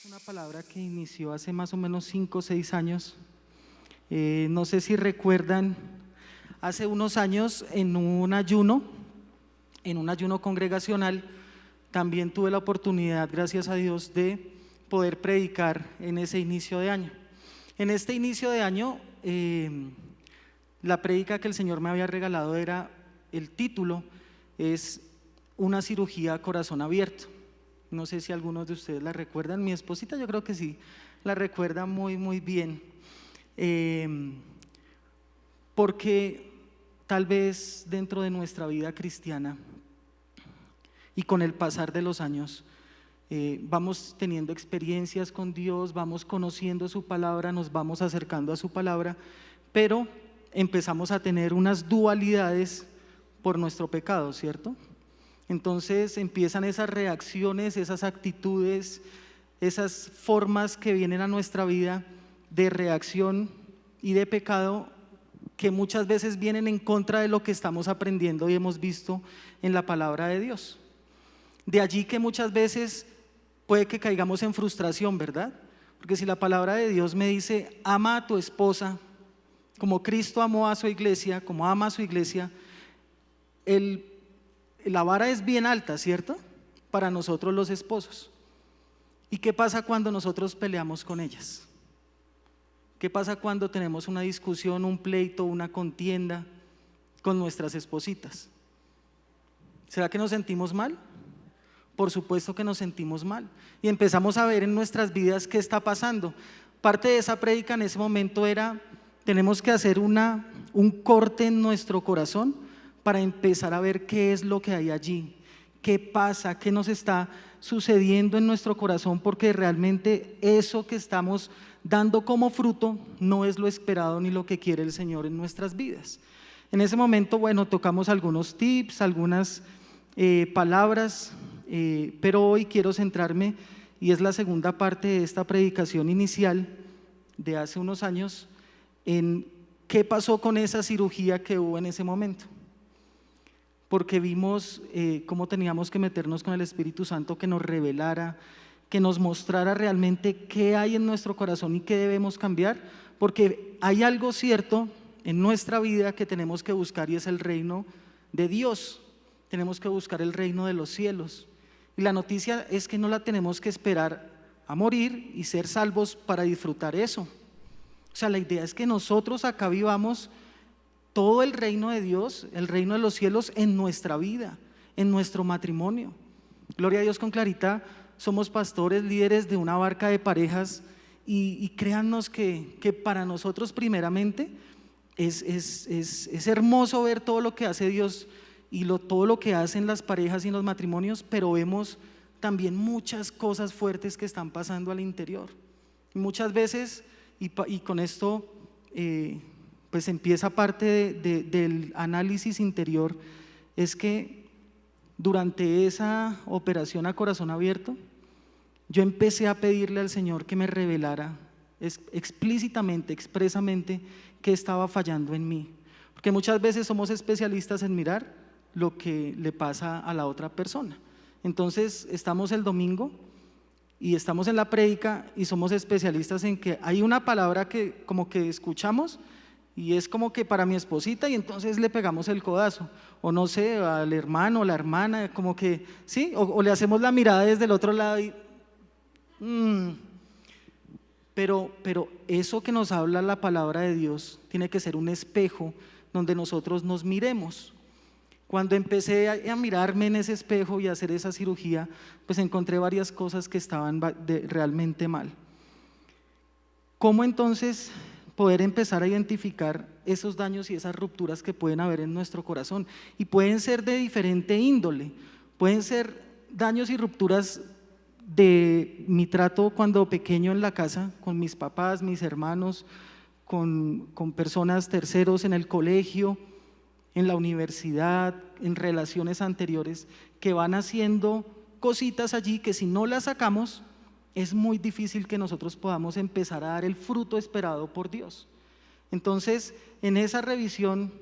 Una palabra que inició hace más o menos 5 o 6 años. No sé si recuerdan, hace unos años en un ayuno congregacional, también tuve la oportunidad, gracias a Dios, de poder predicar en ese inicio de año. En este inicio de año, la prédica que el Señor me había regalado era, el título es una cirugía a corazón abierto. No sé si algunos de ustedes la recuerdan. Mi esposita yo creo que sí, la recuerda muy bien. Porque tal vez dentro de nuestra vida cristiana y con el pasar de los años, vamos teniendo experiencias con Dios, vamos conociendo su palabra, nos vamos acercando a su palabra, pero empezamos a tener unas dualidades por nuestro pecado, ¿cierto? Entonces empiezan esas reacciones, esas actitudes, esas formas que vienen a nuestra vida de reacción y de pecado, que muchas veces vienen en contra de lo que estamos aprendiendo y hemos visto en la palabra de Dios. De allí que muchas veces puede que caigamos en frustración, ¿verdad? Porque si la palabra de Dios me dice, ama a tu esposa como Cristo amó a su iglesia, como ama a su iglesia, la vara es bien alta, ¿cierto? Para nosotros los esposos. ¿Y qué pasa cuando nosotros peleamos con ellas? ¿Qué pasa cuando tenemos una discusión, un pleito, una contienda con nuestras espositas? ¿Será que nos sentimos mal? Por supuesto que nos sentimos mal. Y empezamos a ver en nuestras vidas qué está pasando. Parte de esa prédica en ese momento era, tenemos que hacer un corte en nuestro corazón para empezar a ver qué es lo que hay allí, qué pasa, qué nos está sucediendo en nuestro corazón, porque realmente eso que estamos dando como fruto no es lo esperado ni lo que quiere el Señor en nuestras vidas. En ese momento, bueno, tocamos algunos tips, algunas palabras, pero hoy quiero centrarme, y es la segunda parte de esta predicación inicial de hace unos años, en qué pasó con esa cirugía que hubo en ese momento. Porque vimos cómo teníamos que meternos con el Espíritu Santo, que nos revelara, que nos mostrara realmente qué hay en nuestro corazón y qué debemos cambiar, porque hay algo cierto en nuestra vida que tenemos que buscar, y es el reino de Dios. Tenemos que buscar el reino de los cielos, y la noticia es que no la tenemos que esperar a morir y ser salvos para disfrutar eso. O sea, la idea es que nosotros acá vivamos todo el reino de Dios, el reino de los cielos en nuestra vida, en nuestro matrimonio. Gloria a Dios. Con Clarita somos pastores, líderes de una barca de parejas, y créannos que para nosotros primeramente es hermoso ver todo lo que hace Dios y todo lo que hacen las parejas y los matrimonios, pero vemos también muchas cosas fuertes que están pasando al interior. Y muchas veces, y con esto pues empieza parte del análisis interior, es que durante esa operación a corazón abierto, yo empecé a pedirle al Señor que me revelara explícitamente, expresamente, qué estaba fallando en mí. Porque muchas veces somos especialistas en mirar lo que le pasa a la otra persona. Entonces estamos el domingo y estamos en la prédica y somos especialistas en que hay una palabra que como que escuchamos y es como que para mi esposita, y entonces le pegamos el codazo, o no sé, al hermano o la hermana, como que sí, o le hacemos la mirada desde el otro lado y pero eso que nos habla la palabra de Dios tiene que ser un espejo donde nosotros nos miremos. Cuando empecé a mirarme en ese espejo y a hacer esa cirugía, pues encontré varias cosas que estaban realmente mal. ¿Cómo entonces poder empezar a identificar esos daños y esas rupturas que pueden haber en nuestro corazón? Y pueden ser de diferente índole, pueden ser daños y rupturas de mi trato cuando pequeño en la casa, con mis papás, mis hermanos, con personas terceros en el colegio, en la universidad, en relaciones anteriores, que van haciendo cositas allí que si no las sacamos, es muy difícil que nosotros podamos empezar a dar el fruto esperado por Dios. Entonces, en esa revisión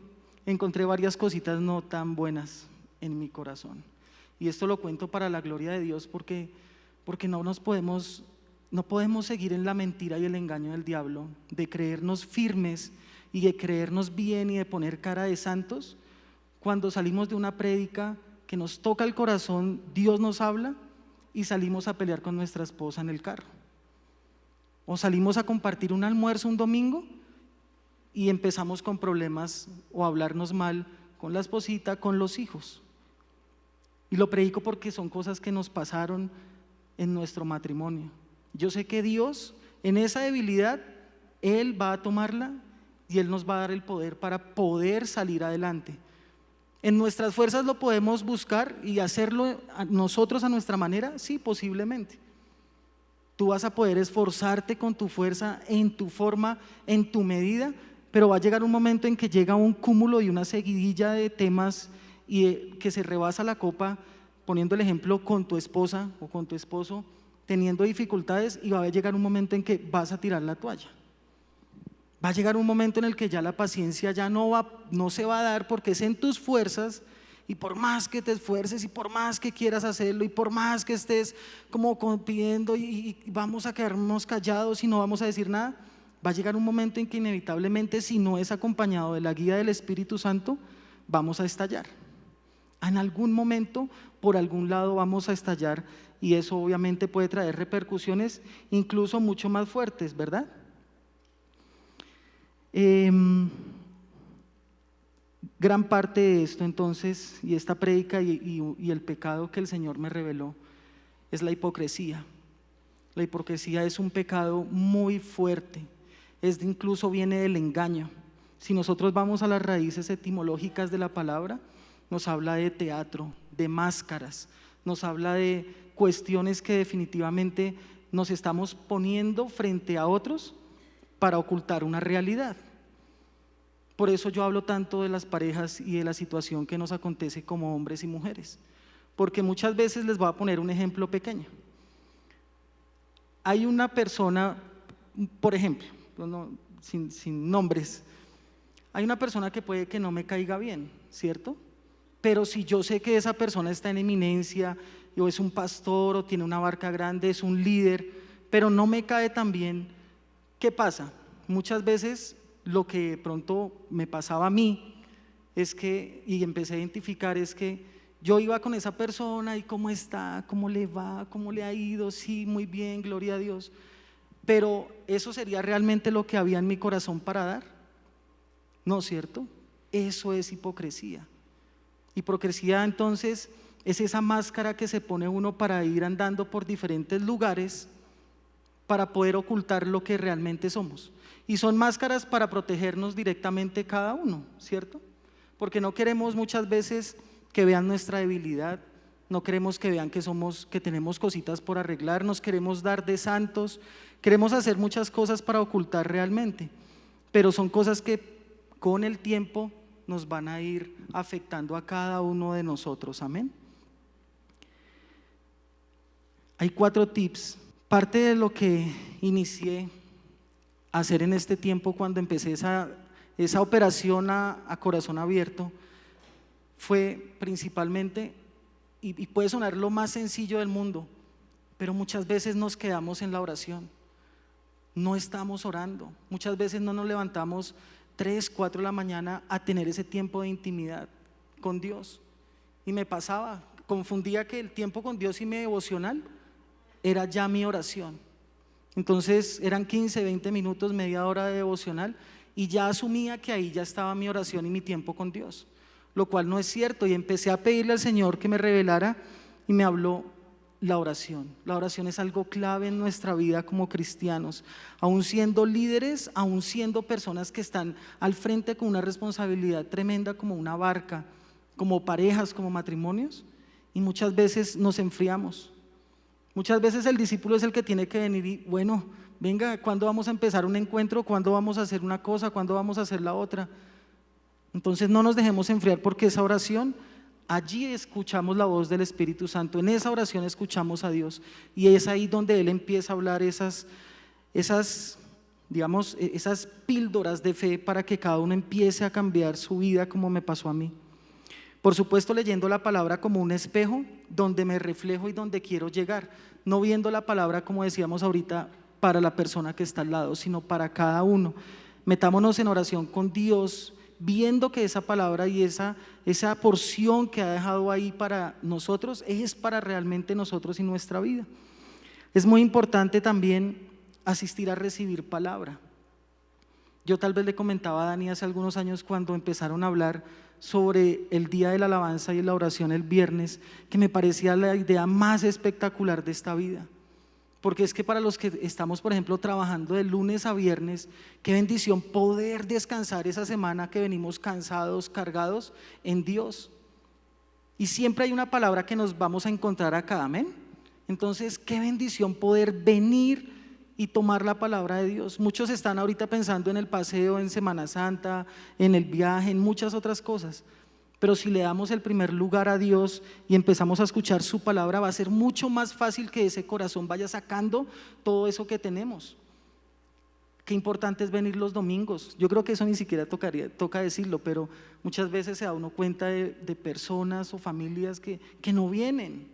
encontré varias cositas no tan buenas en mi corazón. Y esto lo cuento para la gloria de Dios, porque no nos podemos No podemos seguir en la mentira y el engaño del diablo, de creernos firmes y de creernos bien y de poner cara de santos. Cuando salimos de una prédica que nos toca el corazón, Dios nos habla y salimos a pelear con nuestra esposa en el carro. O salimos a compartir un almuerzo un domingo y empezamos con problemas o a hablarnos mal con la esposita, con los hijos. Y lo predico porque son cosas que nos pasaron en nuestro matrimonio. Yo sé que Dios, en esa debilidad, Él va a tomarla y Él nos va a dar el poder para poder salir adelante. ¿En nuestras fuerzas lo podemos buscar y hacerlo nosotros a nuestra manera? Sí, posiblemente. Tú vas a poder esforzarte con tu fuerza, en tu forma, en tu medida, pero va a llegar un momento en que llega un cúmulo y una seguidilla de temas y que se rebasa la copa, poniendo el ejemplo con tu esposa o con tu esposo, teniendo dificultades, y va a llegar un momento en que vas a tirar la toalla. Va a llegar un momento en el que ya la paciencia ya no se va a dar, porque es en tus fuerzas, y por más que te esfuerces y por más que quieras hacerlo y por más que estés como pidiendo y vamos a quedarnos callados y no vamos a decir nada, va a llegar un momento en que inevitablemente, si no es acompañado de la guía del Espíritu Santo, vamos a estallar. En algún momento, por algún lado vamos a estallar, y eso obviamente puede traer repercusiones incluso mucho más fuertes, ¿verdad? Gran parte de esto entonces, y esta prédica y el pecado que el Señor me reveló, es la hipocresía. La hipocresía es un pecado muy fuerte, incluso viene del engaño. Si nosotros vamos a las raíces etimológicas de la palabra, nos habla de teatro, de máscaras, nos habla de cuestiones que definitivamente nos estamos poniendo frente a otros para ocultar una realidad. Por eso yo hablo tanto de las parejas y de la situación que nos acontece como hombres y mujeres, porque muchas veces les voy a poner un ejemplo pequeño. Hay una persona, por ejemplo, sin nombres, hay una persona que puede que no me caiga bien, ¿cierto? Pero si yo sé que esa persona está en eminencia, o es un pastor, o tiene una barca grande, es un líder, pero no me cae tan bien, ¿qué pasa? Muchas veces lo que de pronto me pasaba a mí es que, y empecé a identificar, es que yo iba con esa persona y cómo está, cómo le va, cómo le ha ido, sí, muy bien, gloria a Dios, pero ¿eso sería realmente lo que había en mi corazón para dar? No, ¿cierto? Eso es hipocresía. Hipocresía entonces es esa máscara que se pone uno para ir andando por diferentes lugares para poder ocultar lo que realmente somos. Y son máscaras para protegernos directamente cada uno, ¿cierto? Porque no queremos muchas veces que vean nuestra debilidad, no queremos que vean que tenemos cositas por arreglar, nos queremos dar de santos, queremos hacer muchas cosas para ocultar realmente, pero son cosas que con el tiempo nos van a ir afectando a cada uno de nosotros, amén. Hay 4 tips. Parte de lo que inicié a hacer en este tiempo cuando empecé esa operación a corazón abierto fue principalmente, y puede sonar lo más sencillo del mundo, pero muchas veces nos quedamos en la oración, no estamos orando, muchas veces no nos levantamos 3, 4 de la mañana a tener ese tiempo de intimidad con Dios. Y me pasaba, confundía que el tiempo con Dios y mi devocional era ya mi oración. Entonces eran 15, 20 minutos, media hora de devocional, y ya asumía que ahí ya estaba mi oración y mi tiempo con Dios, lo cual no es cierto, y empecé a pedirle al Señor que me revelara, y me habló la oración. La oración es algo clave en nuestra vida como cristianos, aún siendo líderes, aún siendo personas que están al frente con una responsabilidad tremenda como una barca, como parejas, como matrimonios, y muchas veces nos enfriamos. Muchas veces el discípulo es el que tiene que venir y, bueno, venga, ¿cuándo vamos a empezar un encuentro? ¿Cuándo vamos a hacer una cosa? ¿Cuándo vamos a hacer la otra? Entonces no nos dejemos enfriar, porque esa oración, allí escuchamos la voz del Espíritu Santo, en esa oración escuchamos a Dios, y es ahí donde Él empieza a hablar esas píldoras de fe para que cada uno empiece a cambiar su vida, como me pasó a mí. Por supuesto, leyendo la palabra como un espejo donde me reflejo y donde quiero llegar, no viendo la palabra, como decíamos ahorita, para la persona que está al lado, sino para cada uno. Metámonos en oración con Dios, viendo que esa palabra y esa porción que ha dejado ahí para nosotros es para realmente nosotros y nuestra vida. Es muy importante también asistir a recibir palabra. Yo tal vez le comentaba a Dani hace algunos años, cuando empezaron a hablar sobre el día de la alabanza y la oración el viernes, que me parecía la idea más espectacular de esta vida. Porque es que para los que estamos, por ejemplo, trabajando de lunes a viernes, qué bendición poder descansar esa semana que venimos cansados, cargados en Dios. Y siempre hay una palabra que nos vamos a encontrar acá, amén. Entonces, qué bendición poder venir y tomar la palabra de Dios. Muchos están ahorita pensando en el paseo, en Semana Santa, en el viaje, en muchas otras cosas. Pero si le damos el primer lugar a Dios y empezamos a escuchar su palabra, va a ser mucho más fácil que ese corazón vaya sacando todo eso que tenemos. Qué importante es venir los domingos. Yo creo que eso ni siquiera toca decirlo, pero muchas veces se da uno cuenta de personas o familias que no vienen,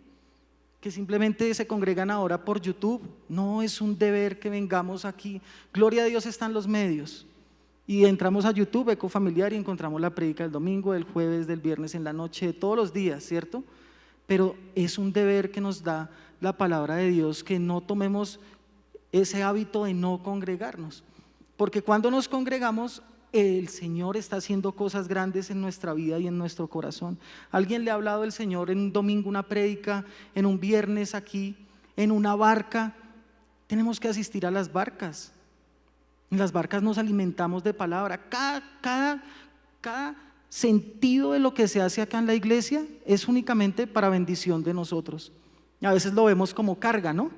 que simplemente se congregan ahora por YouTube. No es un deber que vengamos aquí. Gloria a Dios, están los medios. Y entramos a YouTube, Eco Familiar, y encontramos la prédica del domingo, del jueves, del viernes en la noche, de todos los días, ¿cierto? Pero es un deber que nos da la palabra de Dios, que no tomemos ese hábito de no congregarnos. Porque cuando nos congregamos, el Señor está haciendo cosas grandes en nuestra vida y en nuestro corazón. ¿Alguien le ha hablado del Señor en un domingo, una prédica, en un viernes aquí, en una barca? Tenemos que asistir a las barcas. En las barcas nos alimentamos de palabra. Cada sentido de lo que se hace acá en la iglesia es únicamente para bendición de nosotros. A veces lo vemos como carga, ¿no?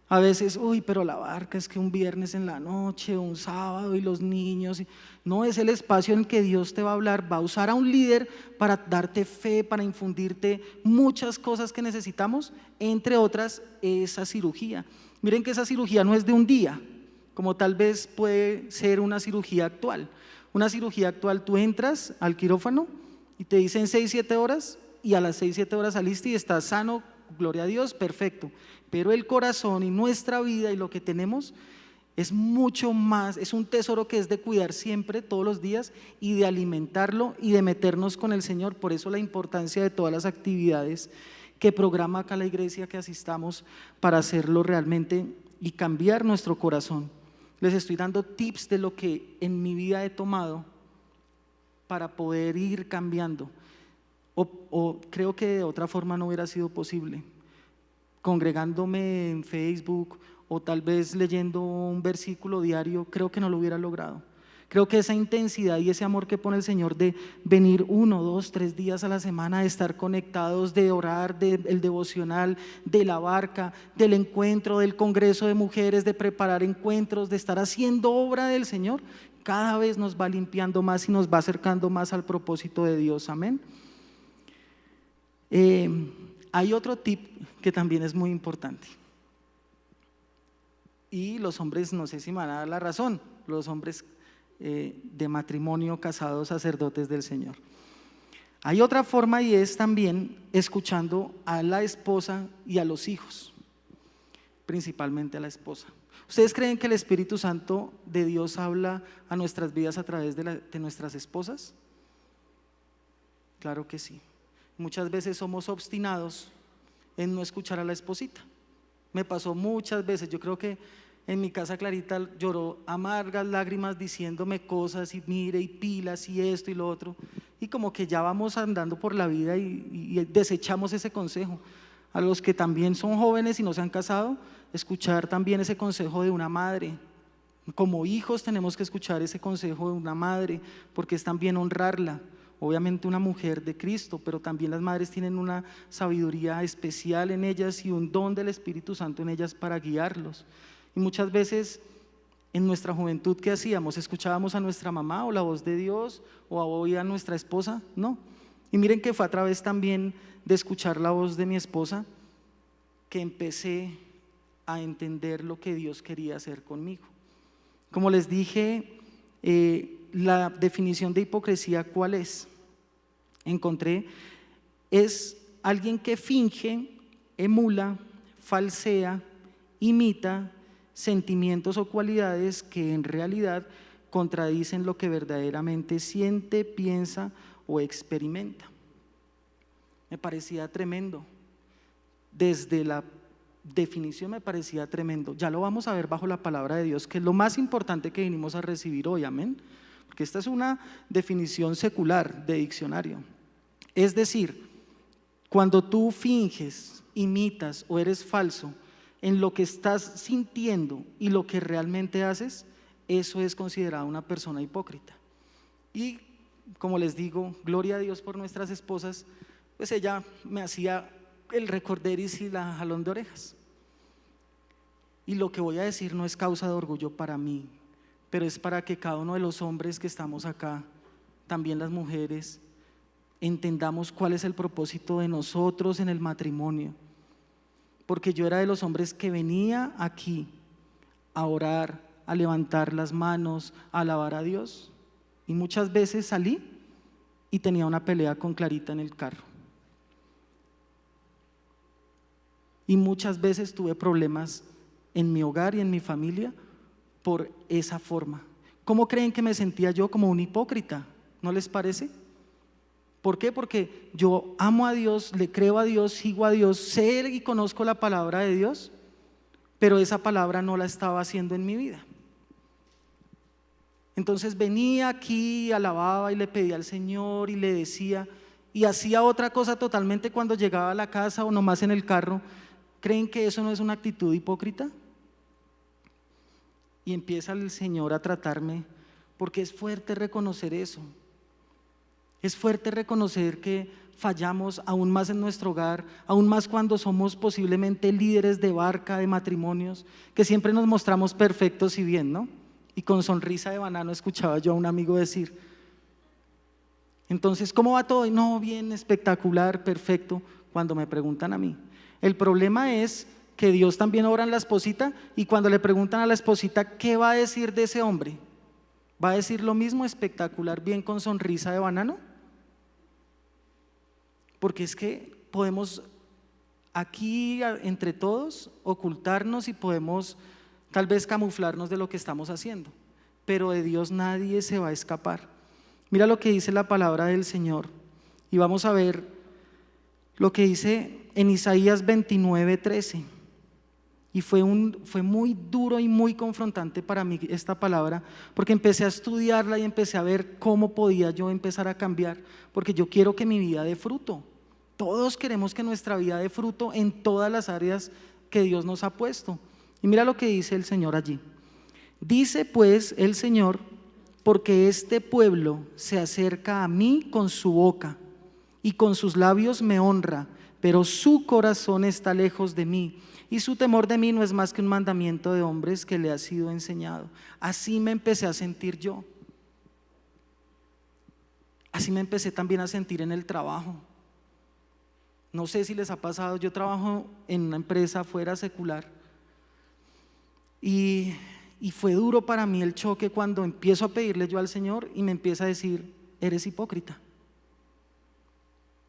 A veces, pero la barca es que un viernes en la noche, un sábado y los niños. No, es el espacio en que Dios te va a hablar, va a usar a un líder para darte fe, para infundirte muchas cosas que necesitamos, entre otras esa cirugía. Miren que esa cirugía no es de un día, como tal vez puede ser una cirugía actual. Una cirugía actual, tú entras al quirófano y te dicen 6-7 horas, y a las 6-7 horas saliste y estás sano, gloria a Dios, perfecto. Pero el corazón y nuestra vida y lo que tenemos es mucho más, es un tesoro que es de cuidar siempre, todos los días, y de alimentarlo y de meternos con el Señor. Por eso la importancia de todas las actividades que programa acá la iglesia, que asistamos para hacerlo realmente y cambiar nuestro corazón. Les estoy dando tips de lo que en mi vida he tomado para poder ir cambiando, o creo que de otra forma no hubiera sido posible, congregándome en Facebook o tal vez leyendo un versículo diario. Creo que no lo hubiera logrado. Creo que esa intensidad y ese amor que pone el Señor de venir 1, 2, 3 días a la semana, de estar conectados, de orar, del devocional, de la barca, del encuentro, del congreso de mujeres, de preparar encuentros, de estar haciendo obra del Señor, cada vez nos va limpiando más y nos va acercando más al propósito de Dios. Amén. Hay otro tip que también es muy importante, y los hombres, no sé si me van a dar la razón, los hombres de matrimonio, casados, sacerdotes del Señor. Hay otra forma, y es también escuchando a la esposa y a los hijos, principalmente a la esposa. ¿Ustedes creen que el Espíritu Santo de Dios habla a nuestras vidas a través de nuestras esposas? Claro que sí. Muchas veces somos obstinados en no escuchar a la esposita. Me pasó muchas veces. Yo creo que en mi casa Clarita lloró amargas lágrimas diciéndome cosas, y mire, y pilas, y esto y lo otro, y como que ya vamos andando por la vida y desechamos ese consejo. A los que también son jóvenes y no se han casado, escuchar también ese consejo de una madre. Como hijos tenemos que escuchar ese consejo de una madre, porque es también honrarla. Obviamente una mujer de Cristo, pero también las madres tienen una sabiduría especial en ellas y un don del Espíritu Santo en ellas para guiarlos. Y muchas veces en nuestra juventud, ¿qué hacíamos? ¿Escuchábamos a nuestra mamá o la voz de Dios, o a nuestra esposa? No. Y miren que fue a través también de escuchar la voz de mi esposa que empecé a entender lo que Dios quería hacer conmigo. Como les dije, la definición de hipocresía, ¿cuál es? encontré, es alguien que finge, emula, falsea, imita sentimientos o cualidades que en realidad contradicen lo que verdaderamente siente, piensa o experimenta. Me parecía tremendo. Desde la definición me parecía tremendo. Ya lo vamos a ver bajo la palabra de Dios, que es lo más importante que vinimos a recibir hoy, amén. Porque esta es una definición secular de diccionario. Es decir, cuando tú finges, imitas o eres falso en lo que estás sintiendo y lo que realmente haces, eso es considerado una persona hipócrita. Y como les digo, gloria a Dios por nuestras esposas, pues ella me hacía el recorderis y la jalón de orejas. Y lo que voy a decir no es causa de orgullo para mí, pero es para que cada uno de los hombres que estamos acá, también las mujeres, entendamos cuál es el propósito de nosotros en el matrimonio. Porque yo era de los hombres que venía aquí a orar, a levantar las manos, a alabar a Dios, y muchas veces salí y tenía una pelea con Clarita en el carro. Y muchas veces tuve problemas en mi hogar y en mi familia por esa forma. ¿Cómo creen que me sentía yo? Como un hipócrita, ¿no les parece? ¿Por qué? Porque yo amo a Dios, le creo a Dios, sigo a Dios, sé y conozco la palabra de Dios, pero esa palabra no la estaba haciendo en mi vida. Entonces venía aquí, alababa y le pedía al Señor y le decía, y hacía otra cosa totalmente cuando llegaba a la casa o nomás en el carro. ¿Creen que eso no es una actitud hipócrita? Y empieza el Señor a tratarme, porque es fuerte reconocer eso. Es fuerte reconocer que fallamos aún más en nuestro hogar, aún más cuando somos posiblemente líderes de barca, de matrimonios, que siempre nos mostramos perfectos y bien, ¿no? Y con sonrisa de banano escuchaba yo a un amigo decir, entonces, ¿cómo va todo? No, bien, espectacular, perfecto, cuando me preguntan a mí. El problema es que Dios también obra en la esposita, y cuando le preguntan a la esposita, ¿qué va a decir de ese hombre? ¿Va a decir lo mismo, espectacular, bien, con sonrisa de banano? Porque es que podemos aquí entre todos ocultarnos y podemos tal vez camuflarnos de lo que estamos haciendo, pero de Dios nadie se va a escapar. Mira lo que dice la palabra del Señor, y vamos a ver lo que dice en Isaías 29:13. Y fue muy duro y muy confrontante para mí esta palabra, porque empecé a estudiarla y empecé a ver cómo podía yo empezar a cambiar, porque yo quiero que mi vida dé fruto. Todos queremos que nuestra vida dé fruto en todas las áreas que Dios nos ha puesto. Y mira lo que dice el Señor allí. Dice pues el Señor, porque este pueblo se acerca a mí con su boca y con sus labios me honra, pero su corazón está lejos de mí y su temor de mí no es más que un mandamiento de hombres que le ha sido enseñado. Así me empecé a sentir yo. Así me empecé también a sentir en el trabajo. No sé si les ha pasado, yo trabajo en una empresa fuera secular y fue duro para mí el choque cuando empiezo a pedirle yo al Señor y me empieza a decir, eres hipócrita,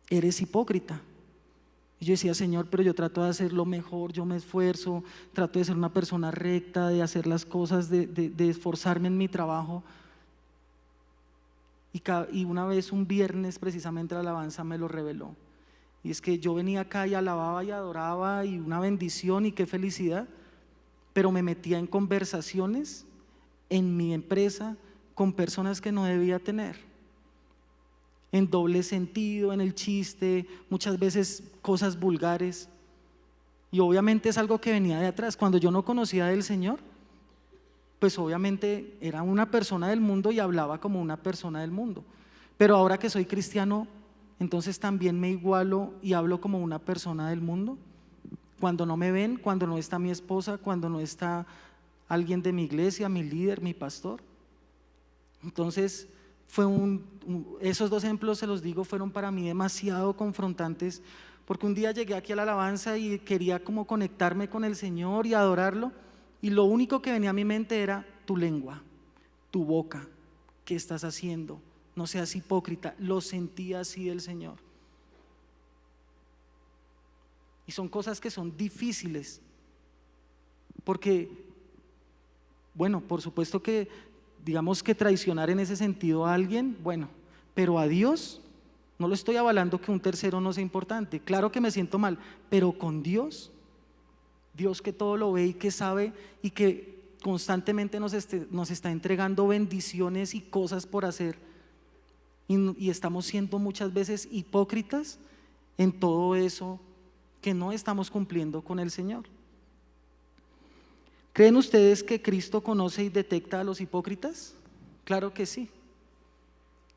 eres hipócrita. Y yo decía, Señor, pero yo trato de hacer lo mejor, yo me esfuerzo, trato de ser una persona recta, de hacer las cosas, de esforzarme en mi trabajo. Y una vez un viernes precisamente la alabanza me lo reveló. Y es que yo venía acá y alababa y adoraba y una bendición y qué felicidad, pero me metía en conversaciones en mi empresa con personas que no debía tener, en doble sentido, en el chiste, muchas veces cosas vulgares, y obviamente es algo que venía de atrás. Cuando yo no conocía del Señor, pues obviamente era una persona del mundo y hablaba como una persona del mundo, pero ahora que soy cristiano, entonces también me igualo y hablo como una persona del mundo. Cuando no me ven, cuando no está mi esposa, cuando no está alguien de mi iglesia, mi líder, mi pastor. Entonces esos dos ejemplos, se los digo, fueron para mí demasiado confrontantes, porque un día llegué aquí a la alabanza y quería como conectarme con el Señor y adorarlo, y lo único que venía a mi mente era tu lengua, tu boca, ¿qué estás haciendo? no seas hipócrita. Lo sentía así el Señor. Y son cosas que son difíciles, porque, bueno, por supuesto que, digamos que traicionar en ese sentido a alguien, bueno, pero a Dios, no lo estoy avalando que un tercero no sea importante, claro que me siento mal, pero con Dios, Dios que todo lo ve y que sabe y que constantemente nos está entregando bendiciones y cosas por hacer, y estamos siendo muchas veces hipócritas en todo eso que no estamos cumpliendo con el Señor. ¿Creen ustedes que Cristo conoce y detecta a los hipócritas? Claro que sí.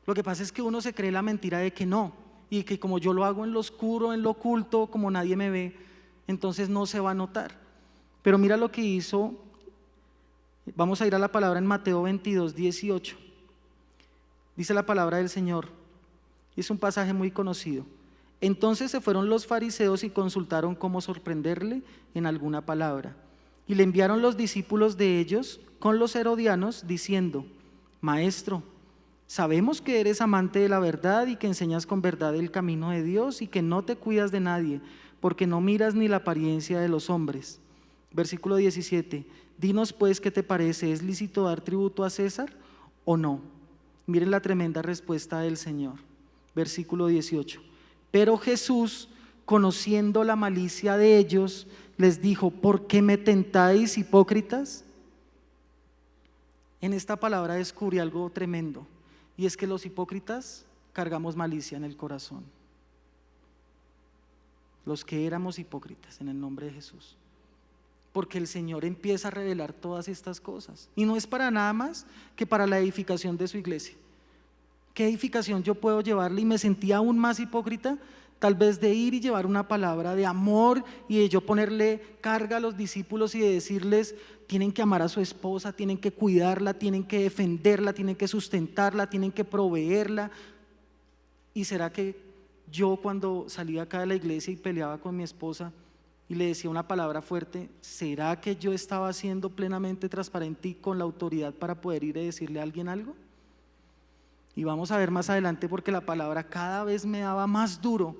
Lo que pasa es que uno se cree la mentira de que no, y que como yo lo hago en lo oscuro, en lo oculto, como nadie me ve, entonces no se va a notar. Pero mira lo que hizo, vamos a ir a la palabra en Mateo 22, 18. Dice la palabra del Señor, y es un pasaje muy conocido. Entonces se fueron los fariseos y consultaron cómo sorprenderle en alguna palabra. Y le enviaron los discípulos de ellos con los herodianos diciendo: Maestro, sabemos que eres amante de la verdad y que enseñas con verdad el camino de Dios y que no te cuidas de nadie, porque no miras ni la apariencia de los hombres. Versículo 17. Dinos pues qué te parece, ¿es lícito dar tributo a César o no? Miren la tremenda respuesta del Señor. Versículo 18. Pero Jesús, conociendo la malicia de ellos, les dijo: ¿por qué me tentáis, hipócritas? En esta palabra descubrí algo tremendo, y es que los hipócritas cargamos malicia en el corazón. Los que éramos hipócritas, en el nombre de Jesús. Porque el Señor empieza a revelar todas estas cosas, y no es para nada más que para la edificación de su iglesia. ¿Qué edificación yo puedo llevarle? Y me sentía aún más hipócrita, tal vez de ir y llevar una palabra de amor y de yo ponerle carga a los discípulos y de decirles: tienen que amar a su esposa, tienen que cuidarla, tienen que defenderla, tienen que sustentarla, tienen que proveerla. ¿Y será que yo, cuando salía acá de la iglesia y peleaba con mi esposa y le decía una palabra fuerte, será que yo estaba siendo plenamente transparente y con la autoridad para poder ir y decirle a alguien algo? Y vamos a ver más adelante, porque la palabra cada vez me daba más duro,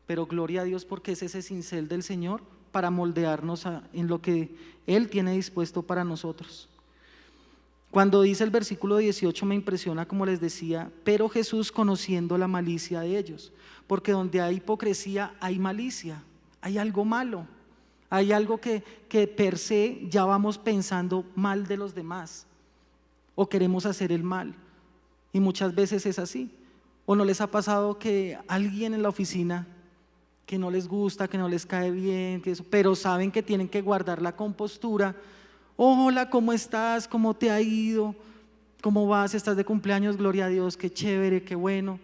pero gloria a Dios, porque es ese cincel del Señor para moldearnos en lo que Él tiene dispuesto para nosotros. Cuando dice el versículo 18 me impresiona, como les decía, pero Jesús conociendo la malicia de ellos, porque donde hay hipocresía hay malicia, hay algo malo, hay algo que per se ya vamos pensando mal de los demás o queremos hacer el mal, y muchas veces es así. ¿O no les ha pasado que alguien en la oficina que no les gusta, que no les cae bien, pero saben que tienen que guardar la compostura? Hola, ¿cómo estás? ¿Cómo te ha ido? ¿Cómo vas? ¿Estás de cumpleaños? Gloria a Dios, qué chévere, qué bueno.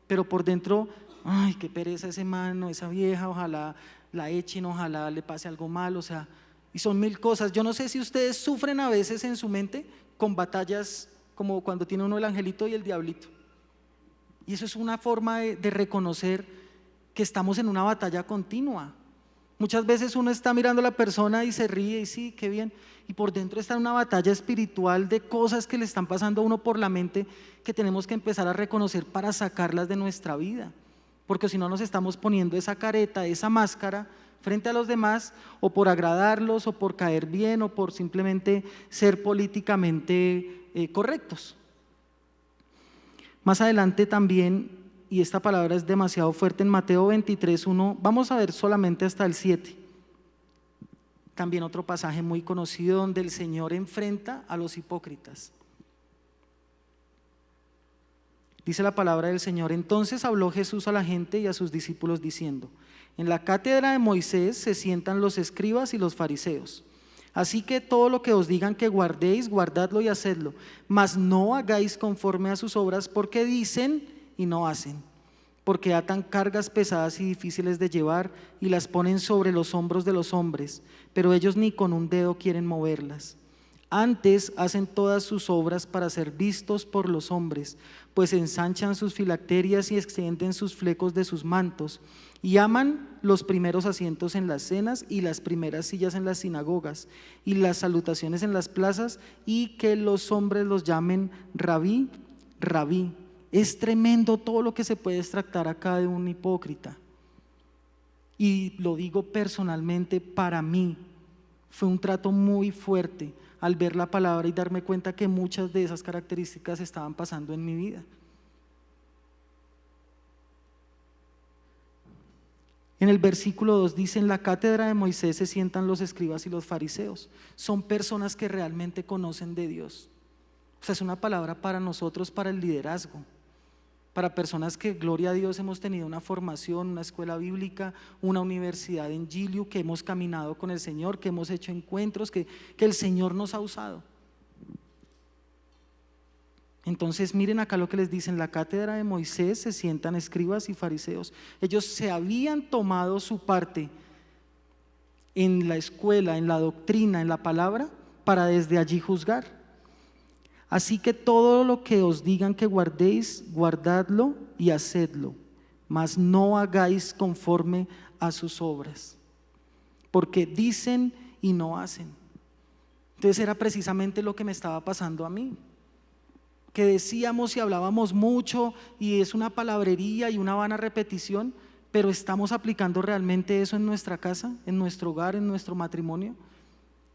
Pero por dentro, ay, qué pereza ese mano, esa vieja, ojalá la echen, ojalá le pase algo mal, o sea, y son mil cosas. Yo no sé si ustedes sufren a veces en su mente con batallas como cuando tiene uno el angelito y el diablito. Y eso es una forma de reconocer que estamos en una batalla continua. Muchas veces uno está mirando a la persona y se ríe y sí, qué bien, y por dentro está en una batalla espiritual de cosas que le están pasando a uno por la mente, que tenemos que empezar a reconocer para sacarlas de nuestra vida, porque si no nos estamos poniendo esa careta, esa máscara frente a los demás, o por agradarlos, o por caer bien, o por simplemente ser políticamente correctos. Más adelante también, y esta palabra es demasiado fuerte, en Mateo 23, 1, vamos a ver solamente hasta el 7. También otro pasaje muy conocido donde el Señor enfrenta a los hipócritas. Dice la palabra del Señor: entonces habló Jesús a la gente y a sus discípulos diciendo: en la cátedra de Moisés se sientan los escribas y los fariseos. Así que todo lo que os digan que guardéis, guardadlo y hacedlo, mas no hagáis conforme a sus obras, porque dicen y no hacen, porque atan cargas pesadas y difíciles de llevar y las ponen sobre los hombros de los hombres, pero ellos ni con un dedo quieren moverlas. Antes hacen todas sus obras para ser vistos por los hombres, pues ensanchan sus filacterias y extienden sus flecos de sus mantos, y aman los primeros asientos en las cenas y las primeras sillas en las sinagogas y las salutaciones en las plazas, y que los hombres los llamen rabí, rabí. Es tremendo todo lo que se puede extractar acá de un hipócrita. Y lo digo personalmente, para mí fue un trato muy fuerte al ver la palabra y darme cuenta que muchas de esas características estaban pasando en mi vida. En el versículo 2 dice: en la cátedra de Moisés se sientan los escribas y los fariseos. Son personas que realmente conocen de Dios. O sea, es una palabra para nosotros, para el liderazgo, para personas que, gloria a Dios, hemos tenido una formación, una escuela bíblica, una universidad en Giliu, que hemos caminado con el Señor, que hemos hecho encuentros, que el Señor nos ha usado. Entonces miren acá lo que les dice: en la cátedra de Moisés se sientan escribas y fariseos. Ellos se habían tomado su parte en la escuela, en la doctrina, en la palabra, para desde allí juzgar. Así que todo lo que os digan que guardéis, guardadlo y hacedlo, mas no hagáis conforme a sus obras, porque dicen y no hacen. Entonces era precisamente lo que me estaba pasando a mí, que decíamos y hablábamos mucho y es una palabrería y una vana repetición, pero ¿estamos aplicando realmente eso en nuestra casa, en nuestro hogar, en nuestro matrimonio?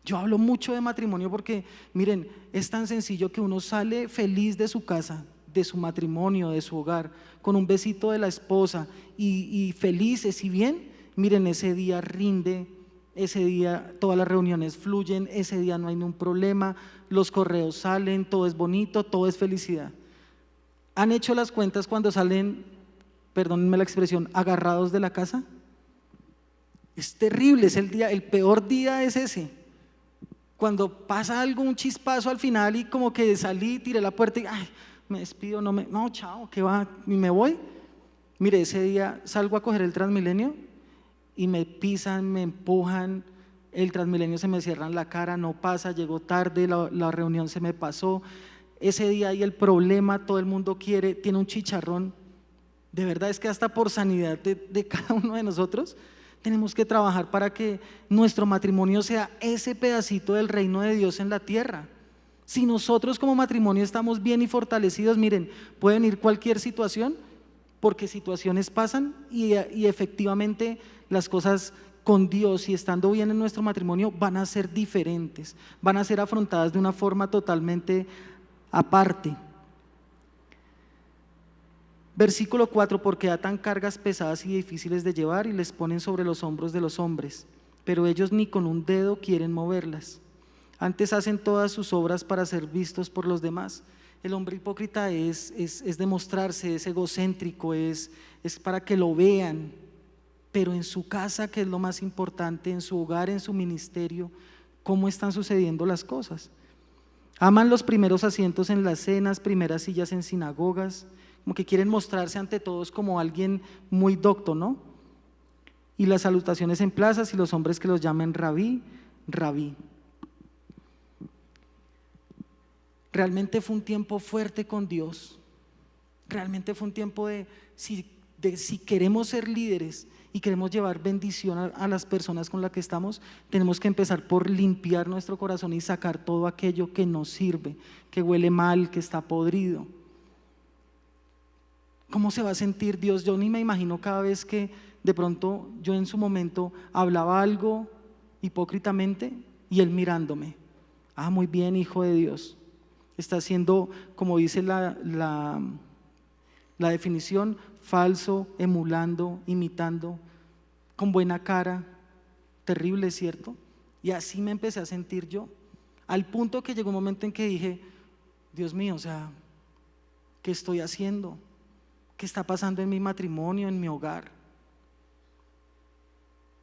Yo hablo mucho de matrimonio porque, miren, es tan sencillo que uno sale feliz de su casa, de su matrimonio, de su hogar, con un besito de la esposa y felices y bien. Miren, ese día rinde, ese día todas las reuniones fluyen, ese día no hay ningún problema, los correos salen, todo es bonito, todo es felicidad. ¿Han hecho las cuentas cuando salen, perdónenme la expresión, agarrados de la casa? Es terrible, es el peor día es ese. Cuando pasa algo, un chispazo al final y como que salí, tiré la puerta y ay, me despido, no, chao, ¿qué va? Y me voy. Mire, ese día salgo a coger el Transmilenio y me pisan, me empujan, el Transmilenio se me cierra en la cara, no pasa, llego tarde, la reunión se me pasó. Ese día hay el problema, todo el mundo tiene un chicharrón. De verdad es que hasta por sanidad de cada uno de nosotros tenemos que trabajar para que nuestro matrimonio sea ese pedacito del reino de Dios en la tierra. Si nosotros como matrimonio estamos bien y fortalecidos, miren, puede venir cualquier situación, porque situaciones pasan y efectivamente las cosas con Dios y estando bien en nuestro matrimonio van a ser diferentes, van a ser afrontadas de una forma totalmente aparte. Versículo 4: porque atan cargas pesadas y difíciles de llevar y les ponen sobre los hombros de los hombres, pero ellos ni con un dedo quieren moverlas. Antes hacen todas sus obras para ser vistos por los demás. El hombre hipócrita es demostrarse, es egocéntrico, es para que lo vean, pero en su casa, que es lo más importante, en su hogar, en su ministerio, ¿cómo están sucediendo las cosas? Aman los primeros asientos en las cenas, primeras sillas en sinagogas, como que quieren mostrarse ante todos como alguien muy docto, ¿no? Y las salutaciones en plazas y los hombres que los llamen rabí, rabí. Realmente fue un tiempo fuerte con Dios. Realmente fue un tiempo de si queremos ser líderes y queremos llevar bendición a las personas con las que estamos, tenemos que empezar por limpiar nuestro corazón y sacar todo aquello que nos sirve, que huele mal, que está podrido. ¿Cómo se va a sentir Dios? Yo ni me imagino cada vez que de pronto yo en su momento hablaba algo hipócritamente y Él mirándome. Ah, muy bien, hijo de Dios. Está siendo, como dice la definición, falso, emulando, imitando, con buena cara. Terrible, ¿cierto? Y así me empecé a sentir yo, al punto que llegó un momento en que dije: Dios mío, o sea, ¿qué estoy haciendo? ¿Qué está pasando en mi matrimonio, en mi hogar?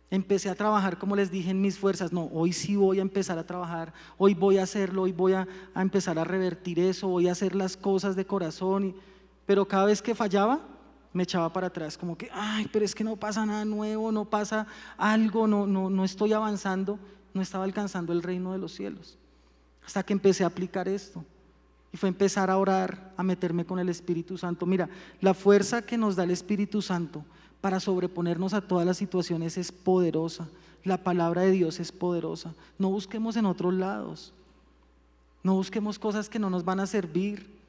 Empecé a trabajar, como les dije, en mis fuerzas. No, hoy sí voy a empezar a trabajar, hoy voy a hacerlo, hoy voy a empezar a revertir eso, voy a hacer las cosas de corazón. Pero cada vez que fallaba, me echaba para atrás, como que, ay, pero es que no pasa nada nuevo, no pasa algo, no estoy avanzando, no estaba alcanzando el reino de los cielos. Hasta que empecé a aplicar esto. Y fue empezar a orar, a meterme con el Espíritu Santo. Mira, la fuerza que nos da el Espíritu Santo para sobreponernos a todas las situaciones es poderosa. La palabra de Dios es poderosa. No busquemos en otros lados. No busquemos cosas que no nos van a servir.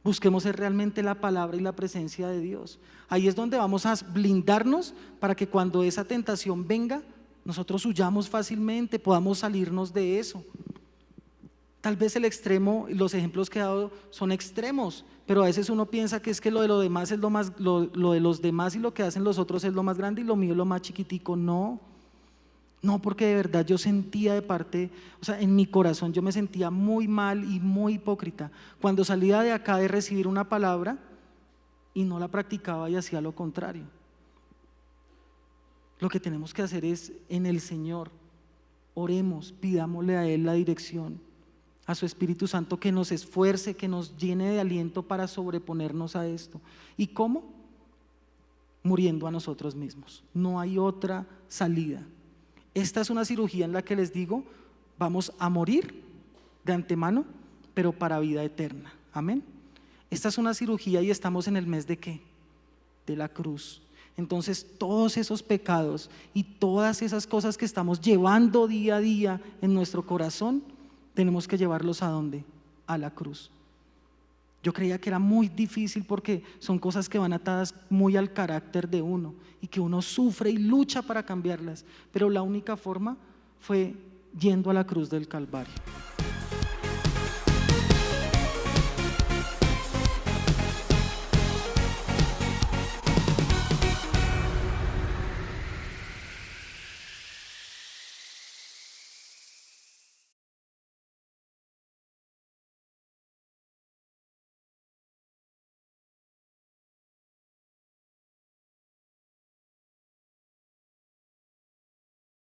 Busquemos realmente la palabra y la presencia de Dios. Ahí es donde vamos a blindarnos para que cuando esa tentación venga, nosotros huyamos fácilmente, podamos salirnos de eso. Tal vez el extremo, los ejemplos que he dado son extremos, pero a veces uno piensa que es que lo de los demás es lo de los demás y lo que hacen los otros es lo más grande y lo mío es lo más chiquitico. No, no, porque de verdad yo sentía de parte, o sea, en mi corazón yo me sentía muy mal y muy hipócrita cuando salía de acá de recibir una palabra y no la practicaba y hacía lo contrario. Lo que tenemos que hacer es en el Señor, oremos, pidámosle a Él la dirección, a su Espíritu Santo que nos esfuerce, que nos llene de aliento para sobreponernos a esto. ¿Y cómo? Muriendo a nosotros mismos. No hay otra salida. Esta es una cirugía en la que les digo, vamos a morir de antemano, pero para vida eterna. Amén. Esta es una cirugía y estamos en el mes ¿de qué? De la cruz. Entonces todos esos pecados y todas esas cosas que estamos llevando día a día en nuestro corazón, tenemos que llevarlos ¿a dónde? A la cruz. Yo creía que era muy difícil porque son cosas que van atadas muy al carácter de uno y que uno sufre y lucha para cambiarlas, pero la única forma fue yendo a la cruz del Calvario.